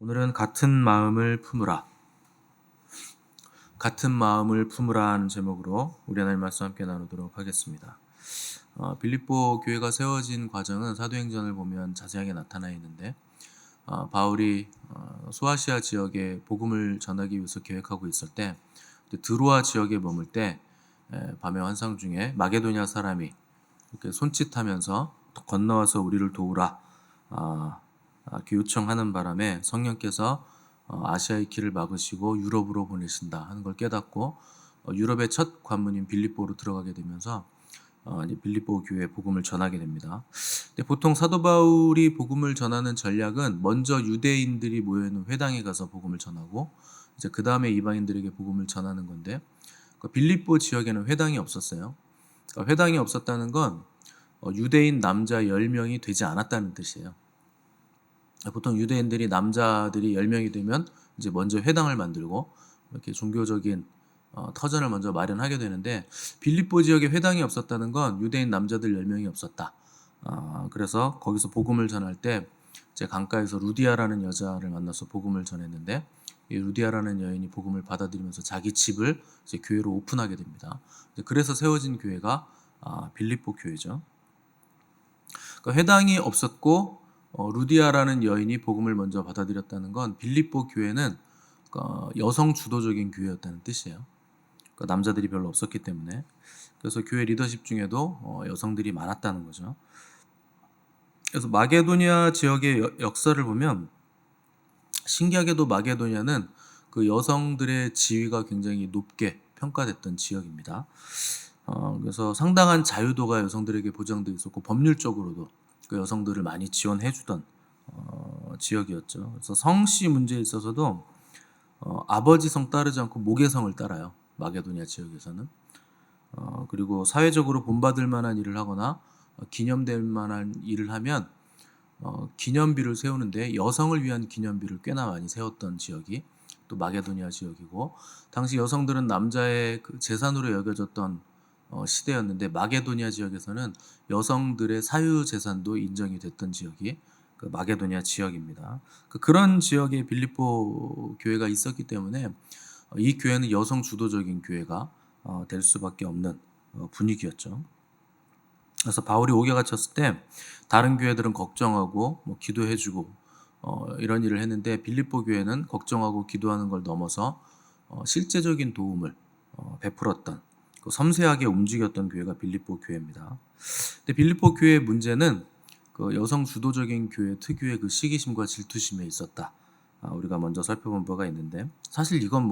오늘은 같은 마음을 품으라. 같은 마음을 품으라 하는 제목으로 우리 하나님 말씀 함께 나누도록 하겠습니다. 빌립보 교회가 세워진 과정은 사도행전을 보면 자세하게 나타나 있는데 바울이 소아시아 지역에 복음을 전하기 위해서 계획하고 있을 때 드로아 지역에 머물 때 밤의 환상 중에 마게도냐 사람이 이렇게 손짓하면서 건너와서 우리를 도우라 이렇게 요청하는 바람에 성령께서 아시아의 길을 막으시고 유럽으로 보내신다 하는 걸 깨닫고 유럽의 첫 관문인 빌립보로 들어가게 되면서 이제 빌립보 교회에 복음을 전하게 됩니다. 근데 보통 사도 바울이 복음을 전하는 전략은 먼저 유대인들이 모여 있는 회당에 가서 복음을 전하고 이제 그 다음에 이방인들에게 복음을 전하는 건데 빌립보 지역에는 회당이 없었어요. 회당이 없었다는 건 유대인 남자 10명이 되지 않았다는 뜻이에요. 보통 유대인들이 남자들이 10명이 되면 이제 먼저 회당을 만들고 이렇게 종교적인 터전을 먼저 마련하게 되는데 빌립보 지역에 회당이 없었다는 건 유대인 남자들 10명이 없었다. 그래서 거기서 복음을 전할 때 이제 강가에서 루디아라는 여자를 만나서 복음을 전했는데 이 루디아라는 여인이 복음을 받아들이면서 자기 집을 이제 교회로 오픈하게 됩니다. 그래서 세워진 교회가 빌립보 교회죠. 그러니까 회당이 없었고 루디아라는 여인이 복음을 먼저 받아들였다는 건 빌립보 교회는 여성 주도적인 교회였다는 뜻이에요. 그러니까 남자들이 별로 없었기 때문에. 그래서 교회 리더십 중에도 여성들이 많았다는 거죠. 그래서 마게도냐 지역의 역사를 보면 신기하게도 마게도냐는 그 여성들의 지위가 굉장히 높게 평가됐던 지역입니다. 그래서 상당한 자유도가 여성들에게 보장되어 있었고 법률적으로도 그 여성들을 많이 지원해주던 지역이었죠. 그래서 성씨 문제에 있어서도 아버지 성 따르지 않고 목의 성을 따라요. 마게도냐 지역에서는. 그리고 사회적으로 본받을 만한 일을 하거나 기념될 만한 일을 하면 기념비를 세우는데 여성을 위한 기념비를 꽤나 많이 세웠던 지역이 또 마게도냐 지역이고, 당시 여성들은 남자의 그 재산으로 여겨졌던 시대였는데 마게도냐 지역에서는 여성들의 사유 재산도 인정이 됐던 지역이 그 마게도냐 지역입니다. 그런 지역에 빌립보 교회가 있었기 때문에 이 교회는 여성 주도적인 교회가 될 수밖에 없는 분위기였죠. 그래서 바울이 옥에 갇혔을 때 다른 교회들은 걱정하고 기도해주고 이런 일을 했는데 빌립보 교회는 걱정하고 기도하는 걸 넘어서 실제적인 도움을 베풀었던, 섬세하게 움직였던 교회가 빌립보 교회입니다. 근데 빌립보 교회의 문제는 그 여성 주도적인 교회 특유의 그 시기심과 질투심에 있었다. 우리가 먼저 살펴본 바가 있는데 사실 이건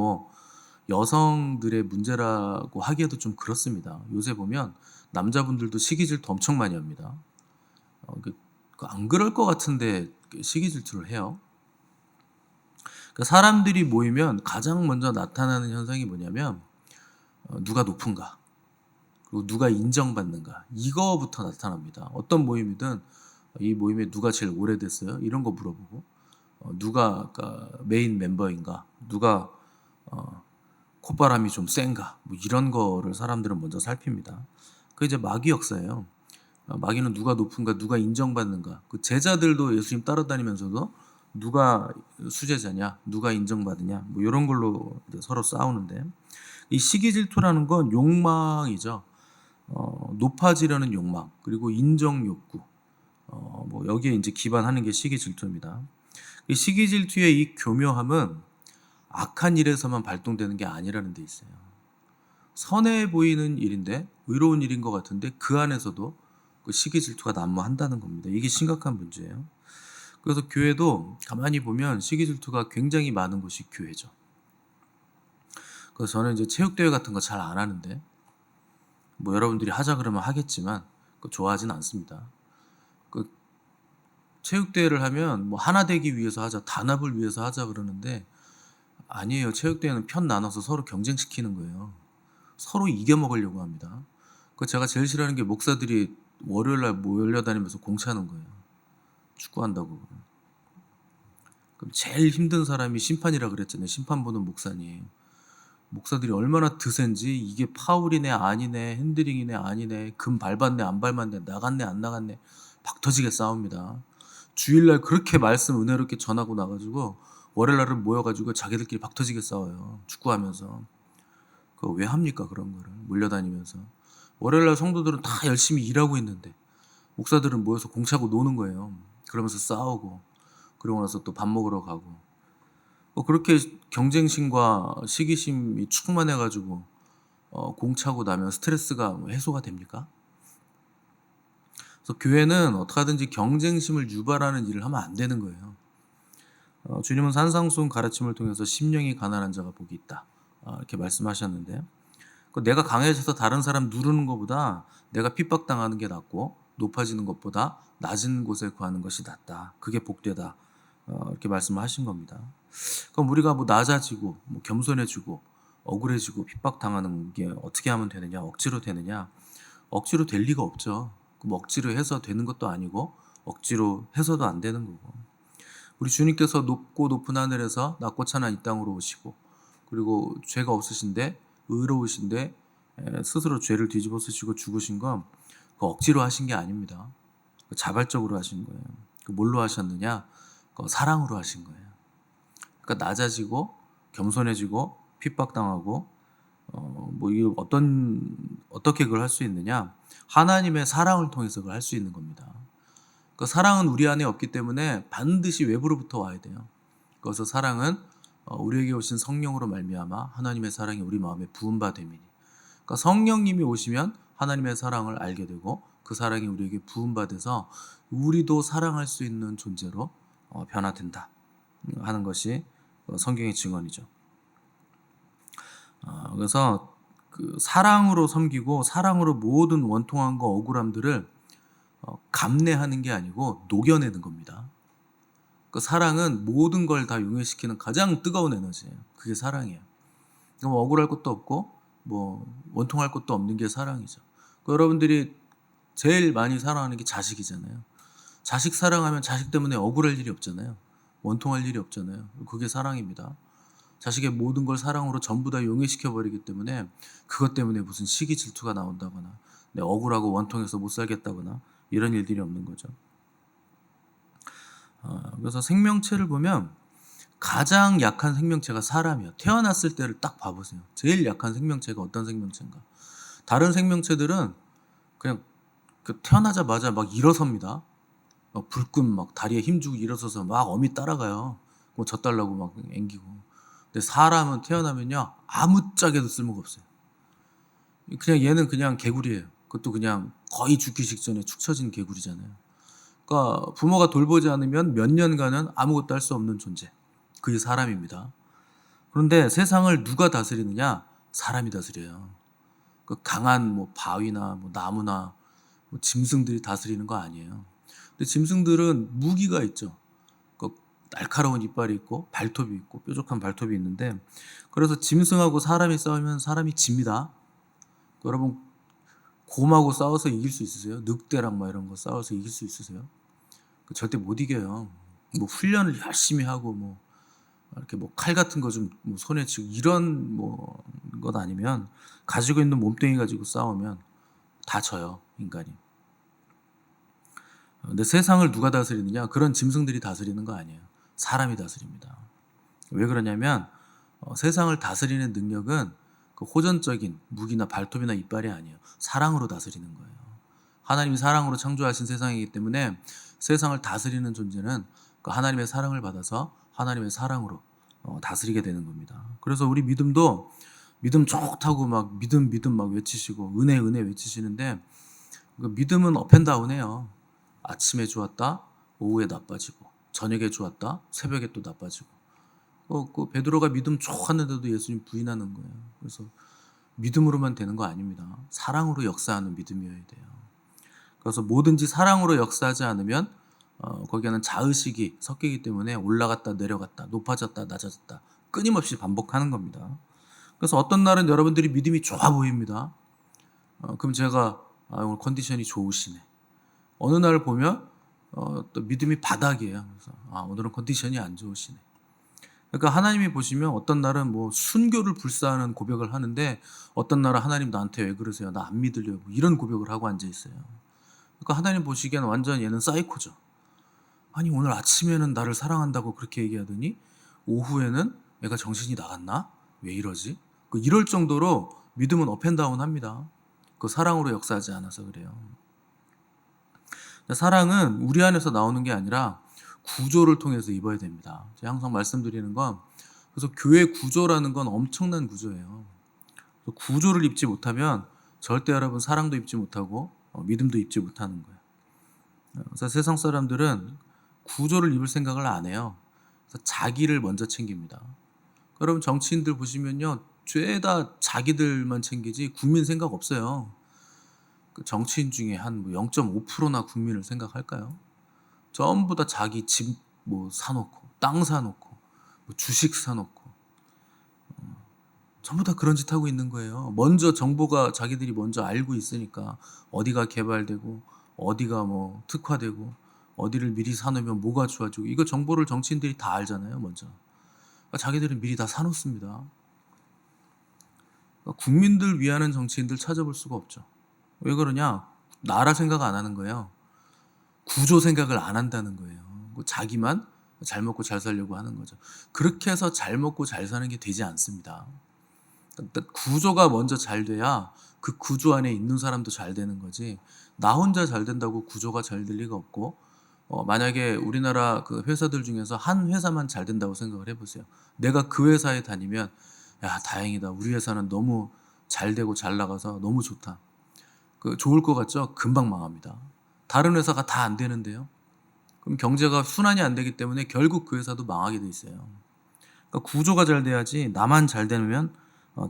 여성들의 문제라고 하기에도 좀 그렇습니다. 요새 보면 남자분들도 시기 질투 엄청 많이 합니다. 안 그럴 것 같은데 시기 질투를 해요. 사람들이 모이면 가장 먼저 나타나는 현상이 뭐냐면 누가 높은가, 그리고 누가 인정받는가, 이거부터 나타납니다. 어떤 모임이든 이 모임에 누가 제일 오래됐어요? 이런 거 물어보고 누가 메인 멤버인가, 누가 콧바람이 좀 센가, 이런 거를 사람들은 먼저 살핍니다. 그 이제 마귀 역사예요. 마귀는 누가 높은가, 누가 인정받는가. 그 제자들도 예수님 따라다니면서도 누가 수제자냐, 누가 인정받느냐, 이런 걸로 이제 서로 싸우는데, 이 시기 질투라는 건 욕망이죠. 높아지려는 욕망, 그리고 인정 욕구, 여기에 이제 기반하는 게 시기 질투입니다. 이 시기 질투의 이 교묘함은 악한 일에서만 발동되는 게 아니라는 데 있어요. 선해 보이는 일인데, 의로운 일인 것 같은데 그 안에서도 그 시기 질투가 난무한다는 겁니다. 이게 심각한 문제예요. 그래서 교회도 가만히 보면 시기 질투가 굉장히 많은 곳이 교회죠. 그래서 저는 이제 체육대회 같은 거 잘 안 하는데, 여러분들이 하자 그러면 하겠지만 좋아하진 않습니다. 체육대회를 하면 하나 되기 위해서 하자, 단합을 위해서 하자 그러는데 아니에요. 체육대회는 편 나눠서 서로 경쟁시키는 거예요. 서로 이겨먹으려고 합니다. 제가 제일 싫어하는 게 목사들이 월요일날 몰려다니면서 공차는 거예요. 축구한다고. 그럼 제일 힘든 사람이 심판이라 그랬잖아요. 심판 보는 목사님. 목사들이 얼마나 드센지, 이게 파울이네 아니네, 핸드링이네 아니네, 금 밟았네 안 밟았네, 나갔네 안 나갔네, 박 터지게 싸웁니다. 주일날 그렇게 말씀 은혜롭게 전하고 나가지고 월요일날은 모여가지고 자기들끼리 박 터지게 싸워요. 축구하면서. 그거 왜 합니까? 그런 거를 몰려다니면서. 월요일날 성도들은 다 열심히 일하고 있는데 목사들은 모여서 공차고 노는 거예요. 그러면서 싸우고 그러고 나서 또 밥 먹으러 가고 그렇게 경쟁심과 시기심이 충만해가지고 공차고 나면 스트레스가 해소가 됩니까? 그래서 교회는 어떻게 하든지 경쟁심을 유발하는 일을 하면 안 되는 거예요. 주님은 산상수훈 가르침을 통해서 심령이 가난한 자가 복이 있다 이렇게 말씀하셨는데 내가 강해져서 다른 사람 누르는 것보다 내가 핍박당하는 게 낫고 높아지는 것보다 낮은 곳에 구하는 것이 낫다. 그게 복되다. 이렇게 말씀을 하신 겁니다. 그럼 우리가 낮아지고 겸손해지고 억울해지고 핍박당하는 게 어떻게 하면 되느냐? 억지로 되느냐? 억지로 될 리가 없죠. 그럼 억지로 해서 되는 것도 아니고 억지로 해서도 안 되는 거고. 우리 주님께서 높고 높은 하늘에서 낮고 찬한 이 땅으로 오시고 그리고 죄가 없으신데 의로우신데 스스로 죄를 뒤집어 쓰시고 죽으신 건 억지로 하신 게 아닙니다. 자발적으로 하신 거예요. 뭘로 하셨느냐? 사랑으로 하신 거예요. 그러니까 낮아지고 겸손해지고 핍박당하고 이거 어떻게 그걸 할 수 있느냐? 하나님의 사랑을 통해서 그걸 할 수 있는 겁니다. 그 사랑은 우리 안에 없기 때문에 반드시 외부로부터 와야 돼요. 그래서 사랑은 우리에게 오신 성령으로 말미암아 하나님의 사랑이 우리 마음에 부은 바 됨이니. 그러니까 성령님이 오시면 하나님의 사랑을 알게 되고 그 사랑이 우리에게 부은 바 돼서 우리도 사랑할 수 있는 존재로 변화된다 하는 것이 성경의 증언이죠. 그래서 그 사랑으로 섬기고 사랑으로 모든 원통함과 억울함들을 감내하는 게 아니고 녹여내는 겁니다. 그 사랑은 모든 걸 다 용해시키는 가장 뜨거운 에너지예요. 그게 사랑이에요. 그럼 억울할 것도 없고 원통할 것도 없는 게 사랑이죠. 여러분들이 제일 많이 사랑하는 게 자식이잖아요. 자식 사랑하면 자식 때문에 억울할 일이 없잖아요. 원통할 일이 없잖아요. 그게 사랑입니다. 자식의 모든 걸 사랑으로 전부 다 용해시켜버리기 때문에 그것 때문에 무슨 시기 질투가 나온다거나 억울하고 원통해서 못 살겠다거나 이런 일들이 없는 거죠. 그래서 생명체를 보면 가장 약한 생명체가 사람이에요. 태어났을 때를 딱 봐보세요. 제일 약한 생명체가 어떤 생명체인가. 다른 생명체들은 그냥 태어나자마자 막 일어섭니다. 불끈 다리에 힘주고 일어서서 막 어미 따라가요. 젖달라고 막 앵기고. 근데 사람은 태어나면요 아무짝에도 쓸모가 없어요. 그냥 얘는 그냥 개구리예요. 그것도 그냥 거의 죽기 직전에 축 처진 개구리잖아요. 그러니까 부모가 돌보지 않으면 몇 년간은 아무것도 할 수 없는 존재. 그게 사람입니다. 그런데 세상을 누가 다스리느냐? 사람이 다스려요. 그 강한 바위나 나무나 짐승들이 다스리는 거 아니에요. 근데 짐승들은 무기가 있죠. 그 날카로운 이빨이 있고 발톱이 있고 뾰족한 발톱이 있는데 그래서 짐승하고 사람이 싸우면 사람이 집니다. 여러분 곰하고 싸워서 이길 수 있으세요? 늑대랑 이런 거 싸워서 이길 수 있으세요? 절대 못 이겨요. 훈련을 열심히 하고 이렇게 칼 같은 거 좀 손에 쥐고 이런 것 아니면 가지고 있는 몸뚱이 가지고 싸우면 다 져요, 인간이. 근데 세상을 누가 다스리느냐? 그런 짐승들이 다스리는 거 아니에요. 사람이 다스립니다. 왜 그러냐면 세상을 다스리는 능력은 그 호전적인 무기나 발톱이나 이빨이 아니에요. 사랑으로 다스리는 거예요. 하나님이 사랑으로 창조하신 세상이기 때문에 세상을 다스리는 존재는 그 하나님의 사랑을 받아서 하나님의 사랑으로 다스리게 되는 겁니다. 그래서 우리 믿음도 믿음 좋다고 믿음 외치시고 은혜 외치시는데 그 믿음은 업앤다운해요. 아침에 좋았다 오후에 나빠지고 저녁에 좋았다 새벽에 또 나빠지고 그 베드로가 믿음 좋았는데도 예수님 부인하는 거예요. 그래서 믿음으로만 되는 거 아닙니다. 사랑으로 역사하는 믿음이어야 돼요. 그래서 뭐든지 사랑으로 역사하지 않으면 거기에는 자의식이 섞이기 때문에 올라갔다 내려갔다 높아졌다 낮아졌다 끊임없이 반복하는 겁니다. 그래서 어떤 날은 여러분들이 믿음이 좋아 보입니다. 그럼 제가 오늘 컨디션이 좋으시네. 어느 날 보면 또 믿음이 바닥이에요. 그래서 오늘은 컨디션이 안 좋으시네. 그러니까 하나님이 보시면 어떤 날은 순교를 불사하는 고백을 하는데 어떤 날은 하나님 나한테 왜 그러세요? 나 안 믿으려고 이런 고백을 하고 앉아 있어요. 그러니까 하나님 보시기에는 완전 얘는 사이코죠. 아니 오늘 아침에는 나를 사랑한다고 그렇게 얘기하더니 오후에는 애가 정신이 나갔나? 왜 이러지? 이럴 정도로 믿음은 업앤다운합니다. 사랑으로 역사하지 않아서 그래요. 사랑은 우리 안에서 나오는 게 아니라 구조를 통해서 입어야 됩니다. 제가 항상 말씀드리는 건, 그래서 교회 구조라는 건 엄청난 구조예요. 구조를 입지 못하면 절대 여러분 사랑도 입지 못하고 믿음도 입지 못하는 거예요. 그래서 세상 사람들은 구조를 입을 생각을 안 해요. 그래서 자기를 먼저 챙깁니다. 여러분 정치인들 보시면요, 죄다 자기들만 챙기지 국민 생각 없어요. 정치인 중에 한 0.5%나 국민을 생각할까요? 전부 다 자기 집 사놓고, 땅 사놓고, 주식 사놓고, 전부 다 그런 짓 하고 있는 거예요. 먼저 정보가 자기들이 먼저 알고 있으니까 어디가 개발되고 어디가 특화되고 어디를 미리 사놓으면 뭐가 좋아지고, 이거 정보를 정치인들이 다 알잖아요. 먼저 자기들은 미리 다 사놓습니다. 국민들 위하는 정치인들 찾아볼 수가 없죠. 왜 그러냐? 나라 생각 안 하는 거예요. 구조 생각을 안 한다는 거예요. 자기만 잘 먹고 잘 살려고 하는 거죠. 그렇게 해서 잘 먹고 잘 사는 게 되지 않습니다. 구조가 먼저 잘 돼야 그 구조 안에 있는 사람도 잘 되는 거지, 나 혼자 잘 된다고 구조가 잘 될 리가 없고, 만약에 우리나라 그 회사들 중에서 한 회사만 잘 된다고 생각을 해보세요. 내가 그 회사에 다니면 야 다행이다, 우리 회사는 너무 잘 되고 잘 나가서 너무 좋다, 좋을 것 같죠? 금방 망합니다. 다른 회사가 다 안 되는데요. 그럼 경제가 순환이 안 되기 때문에 결국 그 회사도 망하게 돼 있어요. 구조가 잘 돼야지 나만 잘 되면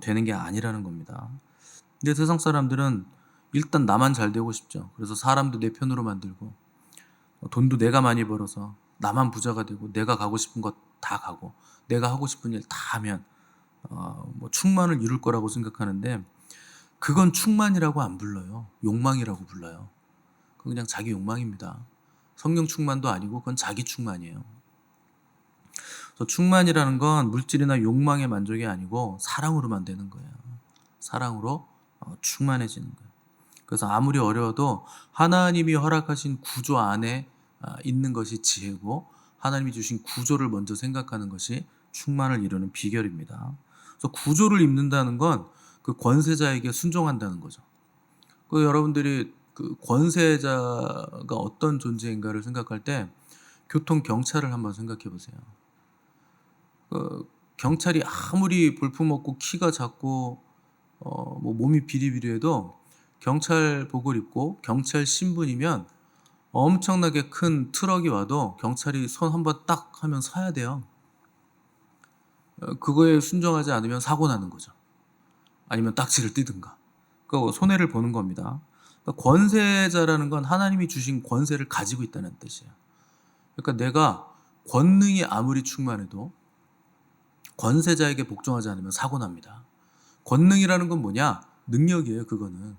되는 게 아니라는 겁니다. 근데 세상 사람들은 일단 나만 잘 되고 싶죠. 그래서 사람도 내 편으로 만들고, 돈도 내가 많이 벌어서 나만 부자가 되고, 내가 가고 싶은 것 다 가고, 내가 하고 싶은 일 다 하면 충만을 이룰 거라고 생각하는데, 그건 충만이라고 안 불러요. 욕망이라고 불러요. 그건 그냥 자기 욕망입니다. 성령 충만도 아니고 그건 자기 충만이에요. 그래서 충만이라는 건 물질이나 욕망의 만족이 아니고 사랑으로만 되는 거예요. 사랑으로 충만해지는 거예요. 그래서 아무리 어려워도 하나님이 허락하신 구조 안에 있는 것이 지혜고, 하나님이 주신 구조를 먼저 생각하는 것이 충만을 이루는 비결입니다. 그래서 구조를 입는다는 건 그 권세자에게 순종한다는 거죠. 여러분들이 그 권세자가 어떤 존재인가를 생각할 때 교통 경찰을 한번 생각해 보세요. 경찰이 아무리 볼품없고 키가 작고 몸이 비리비리해도 경찰복을 입고 경찰 신분이면 엄청나게 큰 트럭이 와도 경찰이 손 한번 딱 하면 서야 돼요. 그거에 순종하지 않으면 사고 나는 거죠. 아니면 딱지를 띠든가. 손해를 보는 겁니다. 권세자라는 건 하나님이 주신 권세를 가지고 있다는 뜻이에요. 그러니까 내가 권능이 아무리 충만해도 권세자에게 복종하지 않으면 사고 납니다. 권능이라는 건 뭐냐? 능력이에요. 그거는.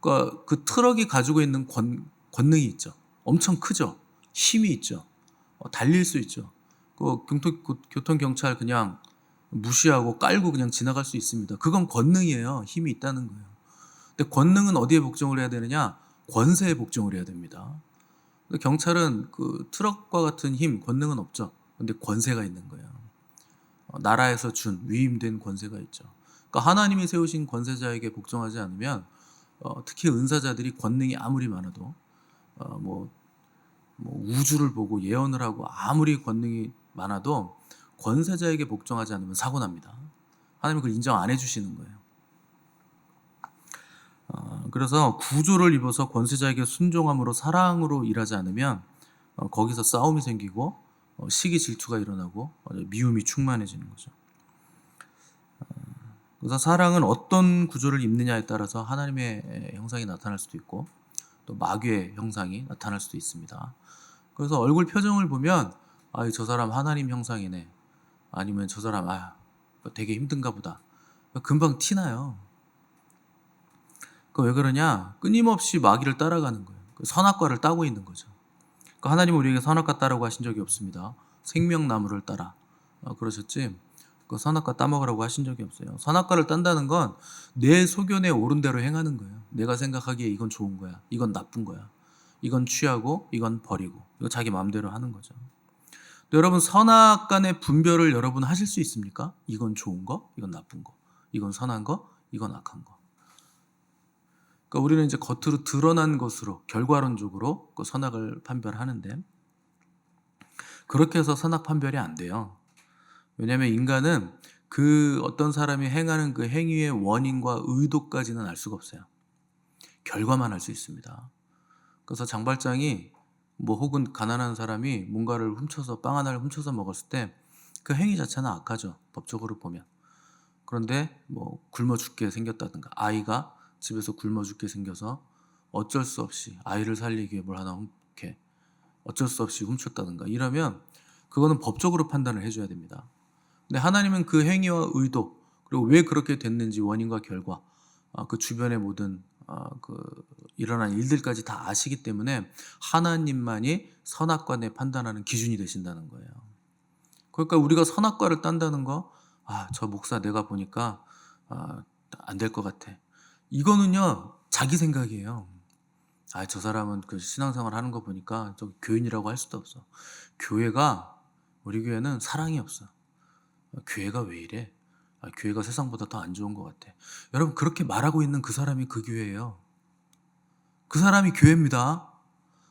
그러니까 그 트럭이 가지고 있는 권능이 있죠. 엄청 크죠. 힘이 있죠. 달릴 수 있죠. 교통경찰 그냥 무시하고 깔고 그냥 지나갈 수 있습니다. 그건 권능이에요. 힘이 있다는 거예요. 근데 권능은 어디에 복종을 해야 되느냐? 권세에 복종을 해야 됩니다. 근데 경찰은 그 트럭과 같은 힘, 권능은 없죠. 근데 권세가 있는 거예요. 나라에서 준 위임된 권세가 있죠. 그러니까 하나님이 세우신 권세자에게 복종하지 않으면 특히 은사자들이 권능이 아무리 많아도 우주를 보고 예언을 하고 아무리 권능이 많아도 권세자에게 복종하지 않으면 사고 납니다. 하나님은 그걸 인정 안 해주시는 거예요. 그래서 구조를 입어서 권세자에게 순종함으로 사랑으로 일하지 않으면 거기서 싸움이 생기고 시기 질투가 일어나고 미움이 충만해지는 거죠. 그래서 사랑은 어떤 구조를 입느냐에 따라서 하나님의 형상이 나타날 수도 있고 또 마귀의 형상이 나타날 수도 있습니다. 그래서 얼굴 표정을 보면 저 사람 하나님 형상이네, 아니면 저 사람 되게 힘든가 보다, 금방 티나요. 왜 그러냐? 끊임없이 마귀를 따라가는 거예요. 선악과를 따고 있는 거죠. 하나님은 우리에게 선악과 따라고 하신 적이 없습니다. 생명나무를 따라 그러셨지, 선악과 따먹으라고 하신 적이 없어요. 선악과를 딴다는 건 내 소견에 옳은 대로 행하는 거예요. 내가 생각하기에 이건 좋은 거야, 이건 나쁜 거야, 이건 취하고 이건 버리고, 이거 자기 마음대로 하는 거죠. 근데 여러분 선악 간의 분별을 여러분 하실 수 있습니까? 이건 좋은 거, 이건 나쁜 거, 이건 선한 거, 이건 악한 거. 그러니까 우리는 이제 겉으로 드러난 것으로 결과론적으로 그 선악을 판별하는데 그렇게 해서 선악 판별이 안 돼요. 왜냐하면 인간은 그 어떤 사람이 행하는 그 행위의 원인과 의도까지는 알 수가 없어요. 결과만 알 수 있습니다. 그래서 장발장이 뭐 혹은 가난한 사람이 뭔가를 훔쳐서 빵 하나를 훔쳐서 먹었을 때 그 행위 자체는 악하죠. 법적으로 보면. 그런데 뭐 굶어 죽게 생겼다든가 아이가 집에서 굶어 죽게 생겨서 어쩔 수 없이 아이를 살리기 위해 뭘 하나 이렇게 어쩔 수 없이 훔쳤다든가 이러면 그거는 법적으로 판단을 해줘야 됩니다. 근데 하나님은 그 행위와 의도 그리고 왜 그렇게 됐는지 원인과 결과 그 주변의 모든 그 일어난 일들까지 다 아시기 때문에 하나님만이 선악과에 판단하는 기준이 되신다는 거예요. 그러니까 우리가 선악과를 딴다는 거, 저 목사 내가 보니까 안 될 것 같아. 이거는요 자기 생각이에요. 저 사람은 그 신앙생활 하는 거 보니까 저 교인이라고 할 수도 없어. 교회가 우리 교회는 사랑이 없어. 교회가 왜 이래? 교회가 세상보다 더 안 좋은 것 같아. 여러분 그렇게 말하고 있는 그 사람이 그 교회예요. 그 사람이 교회입니다.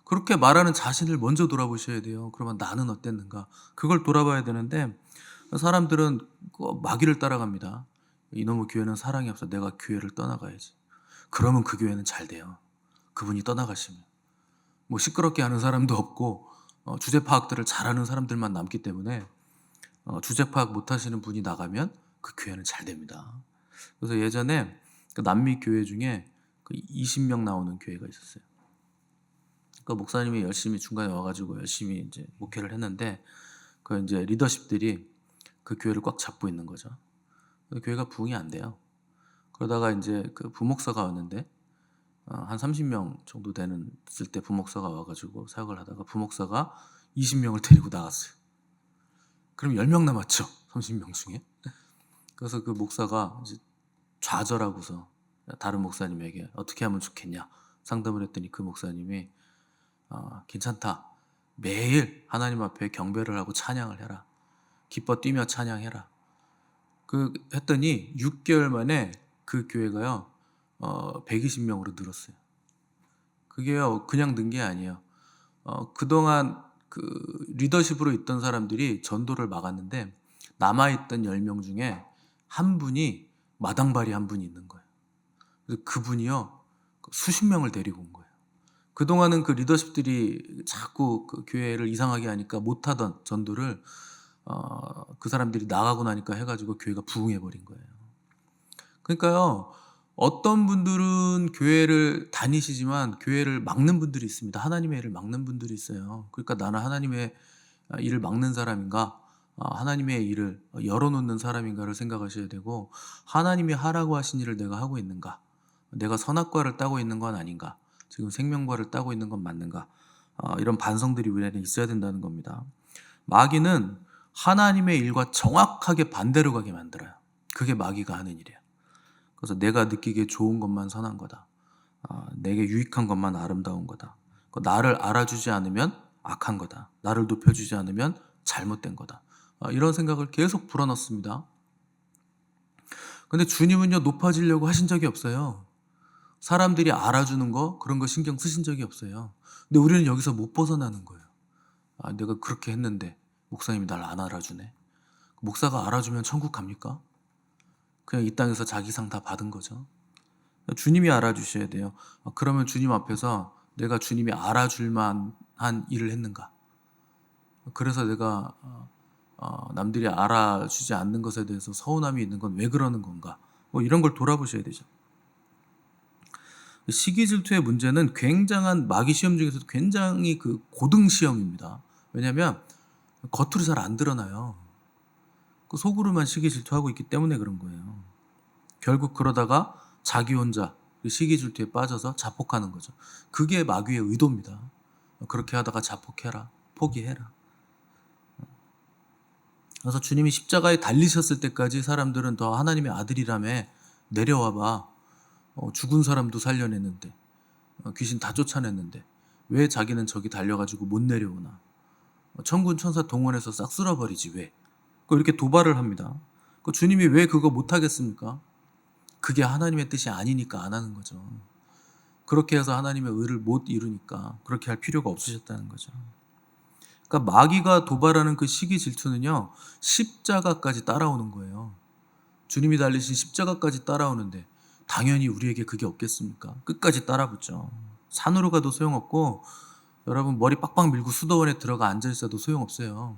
그렇게 말하는 자신을 먼저 돌아보셔야 돼요. 그러면 나는 어땠는가? 그걸 돌아봐야 되는데 사람들은 마귀를 따라갑니다. 이놈의 교회는 사랑이 없어. 내가 교회를 떠나가야지. 그러면 그 교회는 잘 돼요. 그분이 떠나가시면. 뭐 시끄럽게 하는 사람도 없고 주제 파악들을 잘하는 사람들만 남기 때문에 주제 파악 못하시는 분이 나가면 그 교회는 잘 됩니다. 그래서 예전에 그 남미 교회 중에 그 20명 나오는 교회가 있었어요. 그 목사님이 열심히 중간에 와가지고 열심히 이제 목회를 했는데 그 이제 리더십들이 그 교회를 꽉 잡고 있는 거죠. 교회가 부흥이 안 돼요. 그러다가 이제 그 부목사가 왔는데 한 30명 정도 되는 쓸 때 부목사가 와가지고 사역을 하다가 부목사가 20명을 데리고 나갔어요. 그럼 10명 남았죠. 30명 중에. 그래서 그 목사가 이제 좌절하고서 다른 목사님에게 어떻게 하면 좋겠냐 상담을 했더니 그 목사님이 괜찮다. 매일 하나님 앞에 경배를 하고 찬양을 해라. 기뻐 뛰며 찬양해라. 했더니 6개월 만에 그 교회가요 120명으로 늘었어요. 그게요 그냥 는 게 아니에요. 그동안 그 리더십으로 있던 사람들이 전도를 막았는데 남아있던 10명 중에 한 분이 마당발이 한 분이 있는 거예요. 그래서 그분이요 수십 명을 데리고 온 거예요. 그동안은 그 리더십들이 자꾸 그 교회를 이상하게 하니까 못하던 전도를 그 사람들이 나가고 나니까 해가지고 교회가 부흥해버린 거예요. 그러니까요 어떤 분들은 교회를 다니시지만 교회를 막는 분들이 있습니다. 하나님의 일을 막는 분들이 있어요. 그러니까 나는 하나님의 일을 막는 사람인가 하나님의 일을 열어놓는 사람인가를 생각하셔야 되고 하나님이 하라고 하신 일을 내가 하고 있는가 내가 선악과를 따고 있는 건 아닌가 지금 생명과를 따고 있는 건 맞는가 이런 반성들이 우리에는 있어야 된다는 겁니다. 마귀는 하나님의 일과 정확하게 반대로 가게 만들어요. 그게 마귀가 하는 일이에요. 그래서 내가 느끼기에 좋은 것만 선한 거다. 내게 유익한 것만 아름다운 거다. 나를 알아주지 않으면 악한 거다. 나를 높여주지 않으면 잘못된 거다. 이런 생각을 계속 불어넣습니다. 근데 주님은요 높아지려고 하신 적이 없어요. 사람들이 알아주는 거 그런 거 신경 쓰신 적이 없어요. 근데 우리는 여기서 못 벗어나는 거예요. 내가 그렇게 했는데 목사님이 날 안 알아주네. 목사가 알아주면 천국 갑니까? 그냥 이 땅에서 자기 상 다 받은 거죠. 주님이 알아주셔야 돼요. 그러면 주님 앞에서 내가 주님이 알아줄 만한 일을 했는가? 그래서 내가 남들이 알아주지 않는 것에 대해서 서운함이 있는 건 왜 그러는 건가? 뭐 이런 걸 돌아보셔야 되죠. 시기 질투의 문제는 굉장한 마귀 시험 중에서도 굉장히 그 고등 시험입니다. 왜냐하면 겉으로 잘 안 드러나요. 그 속으로만 시기 질투하고 있기 때문에 그런 거예요. 결국 그러다가 자기 혼자 시기 질투에 빠져서 자폭하는 거죠. 그게 마귀의 의도입니다. 그렇게 하다가 자폭해라, 포기해라. 그래서 주님이 십자가에 달리셨을 때까지 사람들은 더 하나님의 아들이라며 내려와봐. 죽은 사람도 살려냈는데 귀신 다 쫓아냈는데 왜 자기는 저기 달려가지고 못 내려오나. 천군 천사 동원해서 싹 쓸어버리지 왜? 이렇게 도발을 합니다. 주님이 왜 그거 못하겠습니까? 그게 하나님의 뜻이 아니니까 안 하는 거죠. 그렇게 해서 하나님의 의를 못 이루니까 그렇게 할 필요가 없으셨다는 거죠. 그러니까 마귀가 도발하는 그 시기 질투는요, 십자가까지 따라오는 거예요. 주님이 달리신 십자가까지 따라오는데 당연히 우리에게 그게 없겠습니까? 끝까지 따라붙죠. 산으로 가도 소용없고 여러분 머리 빡빡 밀고 수도원에 들어가 앉아있어도 소용없어요.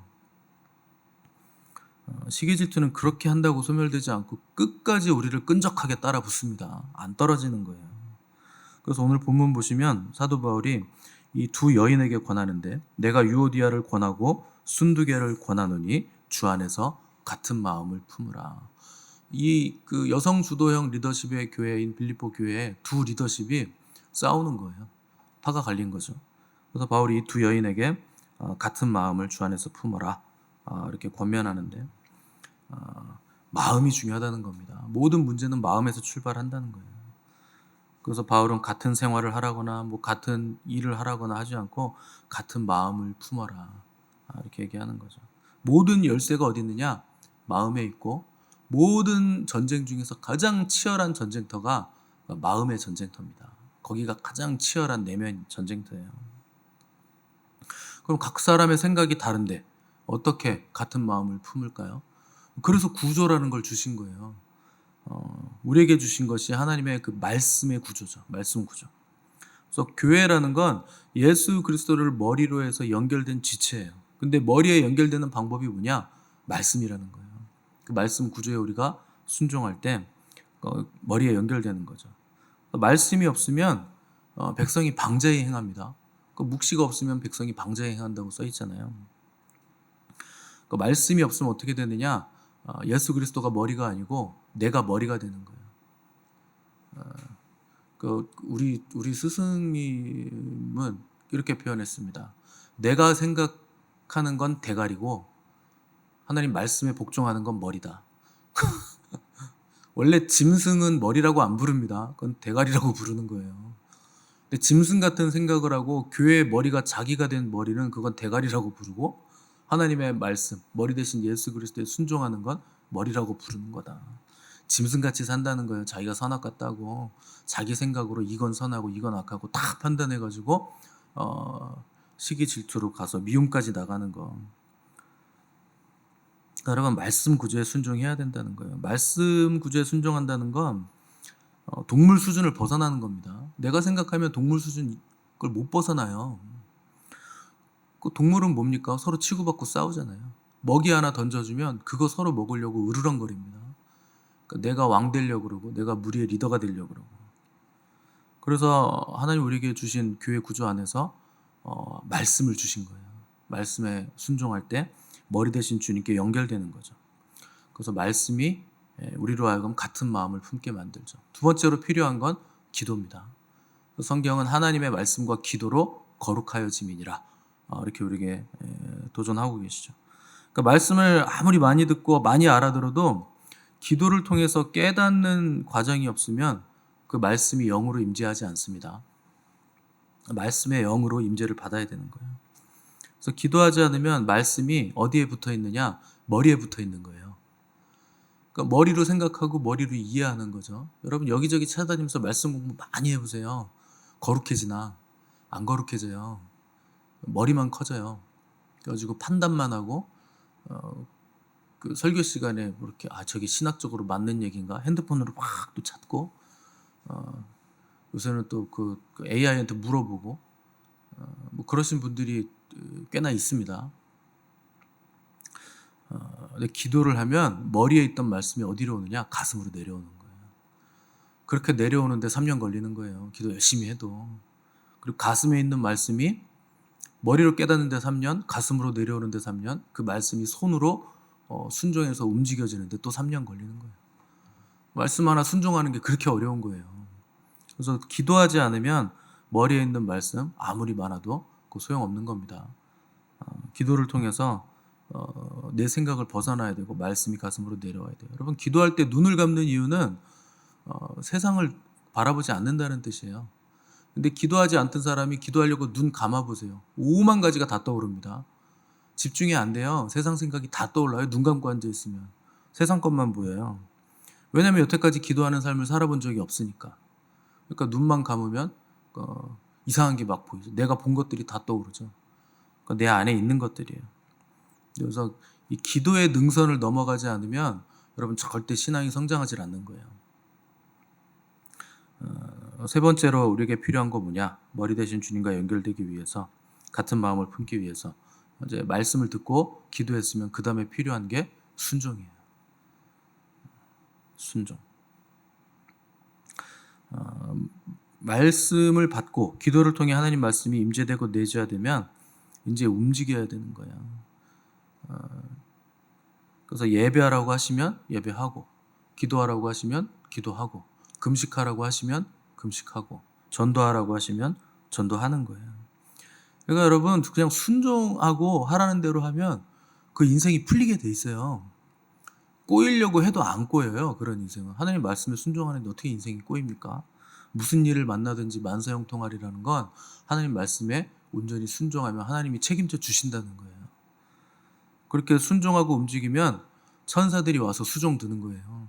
시기 질투는 그렇게 한다고 소멸되지 않고 끝까지 우리를 끈적하게 따라붙습니다. 안 떨어지는 거예요. 그래서 오늘 본문 보시면 사도 바울이 이 두 여인에게 권하는데, 내가 유오디아를 권하고 순두개를 권하노니 주 안에서 같은 마음을 품으라. 이 그 여성 주도형 리더십의 교회인 빌립보 교회의 두 리더십이 싸우는 거예요. 파가 갈린 거죠. 그래서 바울이 이 두 여인에게 같은 마음을 주 안에서 품어라 이렇게 권면하는데, 마음이 중요하다는 겁니다. 모든 문제는 마음에서 출발한다는 거예요. 그래서 바울은 같은 생활을 하라거나 같은 일을 하라거나 하지 않고 같은 마음을 품어라 이렇게 얘기하는 거죠. 모든 열쇠가 어디 있느냐? 마음에 있고, 모든 전쟁 중에서 가장 치열한 전쟁터가 마음의 전쟁터입니다. 거기가 가장 치열한 내면 전쟁터예요. 그럼 각 사람의 생각이 다른데 어떻게 같은 마음을 품을까요? 그래서 구조라는 걸 주신 거예요. 우리에게 주신 것이 하나님의 그 말씀의 구조죠. 말씀 구조. 그래서 교회라는 건 예수 그리스도를 머리로 해서 연결된 지체예요. 근데 머리에 연결되는 방법이 뭐냐? 말씀이라는 거예요. 그 말씀 구조에 우리가 순종할 때 머리에 연결되는 거죠. 말씀이 없으면 백성이 방자히 행합니다. 묵시가 없으면 백성이 방자히 행한다고 써 있잖아요. 말씀이 없으면 어떻게 되느냐? 예수 그리스도가 머리가 아니고 내가 머리가 되는 거예요. 우리 스승님은 이렇게 표현했습니다. 내가 생각하는 건 대가리고 하나님 말씀에 복종하는 건 머리다. 원래 짐승은 머리라고 안 부릅니다. 그건 대가리라고 부르는 거예요. 근데 짐승 같은 생각을 하고 교회의 머리가 자기가 된 머리는 그건 대가리라고 부르고, 하나님의 말씀, 머리 대신 예수 그리스도에 순종하는 건 머리라고 부르는 거다. 짐승같이 산다는 거예요. 자기가 선악 같다고 자기 생각으로 이건 선하고 이건 악하고 다 판단해가지고 시기 질투로 가서 미움까지 나가는 거. 여러분, 말씀 구조에 순종해야 된다는 거예요. 말씀 구조에 순종한다는 건 동물 수준을 벗어나는 겁니다. 내가 생각하면 동물 수준 걸 못 벗어나요. 그 동물은 뭡니까? 서로 치고받고 싸우잖아요. 먹이 하나 던져주면 그거 서로 먹으려고 으르렁거립니다. 그러니까 내가 왕 되려고 그러고 내가 무리의 리더가 되려고 그러고. 그래서 하나님 우리에게 주신 교회 구조 안에서 말씀을 주신 거예요. 말씀에 순종할 때 머리 대신 주님께 연결되는 거죠. 그래서 말씀이 우리로 하여금 같은 마음을 품게 만들죠. 두 번째로 필요한 건 기도입니다. 성경은 하나님의 말씀과 기도로 거룩하여짐이니라 이렇게 우리에게 도전하고 계시죠. 그러니까 말씀을 아무리 많이 듣고 많이 알아들어도 기도를 통해서 깨닫는 과정이 없으면 그 말씀이 영으로 임재하지 않습니다. 말씀의 영으로 임재를 받아야 되는 거예요. 그래서 기도하지 않으면 말씀이 어디에 붙어 있느냐? 머리에 붙어 있는 거예요. 그러니까 머리로 생각하고 머리로 이해하는 거죠. 여러분 여기저기 찾아다니면서 말씀 공부 많이 해보세요. 거룩해지나? 안 거룩해져요. 머리만 커져요. 그래가지고 판단만 하고 그 설교 시간에 이렇게 저게 신학적으로 맞는 얘기인가? 핸드폰으로 막 또 찾고 요새는 또 그 AI한테 물어보고 그러신 분들이 꽤나 있습니다. 근데 기도를 하면 머리에 있던 말씀이 어디로 오느냐? 가슴으로 내려오는 거예요. 그렇게 내려오는데 3년 걸리는 거예요. 기도 열심히 해도. 그리고 가슴에 있는 말씀이 머리로 깨닫는데 3년, 가슴으로 내려오는데 3년, 그 말씀이 손으로 순종해서 움직여지는데 또 3년 걸리는 거예요. 말씀 하나 순종하는 게 그렇게 어려운 거예요. 그래서 기도하지 않으면 머리에 있는 말씀 아무리 많아도 그 소용없는 겁니다. 기도를 통해서 내 생각을 벗어나야 되고 말씀이 가슴으로 내려와야 돼요. 여러분 기도할 때 눈을 감는 이유는 세상을 바라보지 않는다는 뜻이에요. 근데 기도하지 않던 사람이 기도하려고 눈 감아보세요. 5만 가지가 다 떠오릅니다. 집중이 안 돼요. 세상 생각이 다 떠올라요. 눈 감고 앉아 있으면. 세상 것만 보여요. 왜냐면 여태까지 기도하는 삶을 살아본 적이 없으니까. 그러니까 눈만 감으면 이상한 게 막 보이죠. 내가 본 것들이 다 떠오르죠. 그러니까 내 안에 있는 것들이에요. 그래서 이 기도의 능선을 넘어가지 않으면 여러분 절대 신앙이 성장하지 않는 거예요. 세 번째로 우리에게 필요한 거 뭐냐? 머리 대신 주님과 연결되기 위해서, 같은 마음을 품기 위해서 이제 말씀을 듣고 기도했으면 그 다음에 필요한 게 순종이에요. 순종. 말씀을 받고 기도를 통해 하나님 말씀이 임재되고 내줘야 되면 이제 움직여야 되는 거예요. 그래서 예배하라고 하시면 예배하고, 기도하라고 하시면 기도하고, 금식하라고 하시면 금식하고, 전도하라고 하시면 전도하는 거예요. 그러니까 여러분 그냥 순종하고 하라는 대로 하면 그 인생이 풀리게 돼 있어요. 꼬이려고 해도 안 꼬여요. 그런 인생은. 하나님 말씀에 순종하는데 어떻게 인생이 꼬입니까? 무슨 일을 만나든지 만사형통하리라는 건 하나님 말씀에 온전히 순종하면 하나님이 책임져 주신다는 거예요. 그렇게 순종하고 움직이면 천사들이 와서 수종 드는 거예요.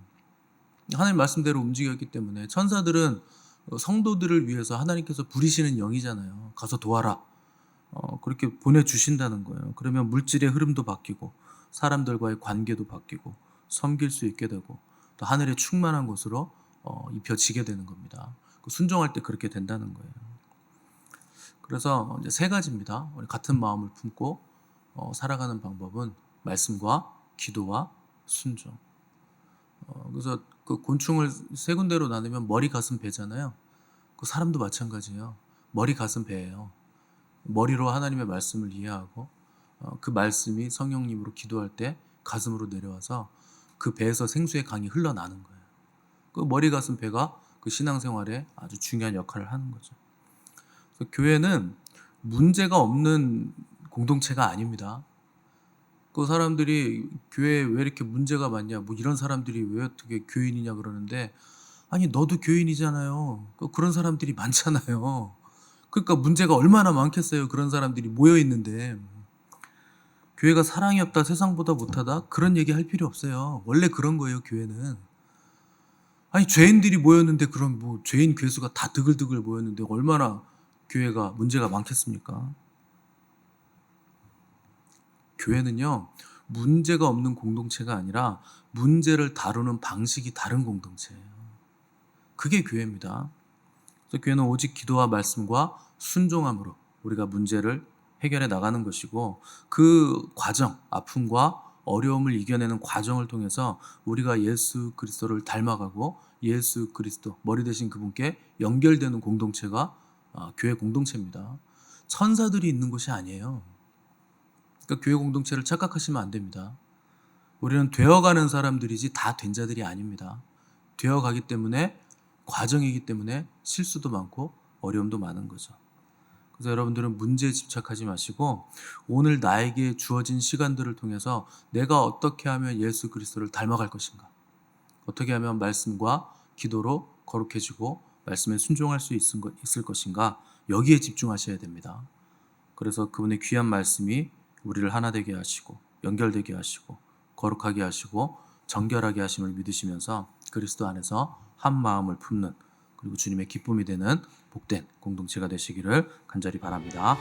하나님 말씀대로 움직였기 때문에 천사들은 성도들을 위해서 하나님께서 부리시는 영이잖아요. 가서 도와라. 그렇게 보내주신다는 거예요. 그러면 물질의 흐름도 바뀌고 사람들과의 관계도 바뀌고 섬길 수 있게 되고 또 하늘의 충만한 곳으로 입혀지게 되는 겁니다. 순종할 때 그렇게 된다는 거예요. 그래서 이제 세 가지입니다. 우리 같은 마음을 품고 살아가는 방법은 말씀과 기도와 순종. 그래서 그 곤충을 세 군데로 나누면 머리, 가슴, 배잖아요. 그 사람도 마찬가지예요. 머리, 가슴, 배예요. 머리로 하나님의 말씀을 이해하고 그 말씀이 성령님으로 기도할 때 가슴으로 내려와서 그 배에서 생수의 강이 흘러나는 거예요. 그 머리, 가슴, 배가 그 신앙생활에 아주 중요한 역할을 하는 거죠. 그래서 교회는 문제가 없는 공동체가 아닙니다. 그 사람들이 교회에 왜 이렇게 문제가 많냐, 뭐 이런 사람들이 왜 어떻게 교인이냐 그러는데, 아니 너도 교인이잖아요. 그런 사람들이 많잖아요. 그러니까 문제가 얼마나 많겠어요. 그런 사람들이 모여 있는데. 교회가 사랑이 없다, 세상보다 못하다, 그런 얘기 할 필요 없어요. 원래 그런 거예요. 교회는. 아니 죄인들이 모였는데, 그럼 뭐 죄인 괴수가 다 드글드글 모였는데 얼마나 교회가 문제가 많겠습니까? 교회는요, 문제가 없는 공동체가 아니라 문제를 다루는 방식이 다른 공동체예요. 그게 교회입니다. 그래서 교회는 오직 기도와 말씀과 순종함으로 우리가 문제를 해결해 나가는 것이고, 그 과정, 아픔과 어려움을 이겨내는 과정을 통해서 우리가 예수 그리스도를 닮아가고 예수 그리스도, 머리 대신 그분께 연결되는 공동체가 교회 공동체입니다. 천사들이 있는 곳이 아니에요. 그러니까 교회 공동체를 착각하시면 안 됩니다. 우리는 되어가는 사람들이지 다 된 자들이 아닙니다. 되어가기 때문에, 과정이기 때문에 실수도 많고 어려움도 많은 거죠. 그래서 여러분들은 문제에 집착하지 마시고 오늘 나에게 주어진 시간들을 통해서 내가 어떻게 하면 예수 그리스도를 닮아갈 것인가, 어떻게 하면 말씀과 기도로 거룩해지고 말씀에 순종할 수 있을 것인가, 여기에 집중하셔야 됩니다. 그래서 그분의 귀한 말씀이 우리를 하나 되게 하시고 연결되게 하시고 거룩하게 하시고 정결하게 하심을 믿으시면서 그리스도 안에서 한 마음을 품는, 그리고 주님의 기쁨이 되는 복된 공동체가 되시기를 간절히 바랍니다.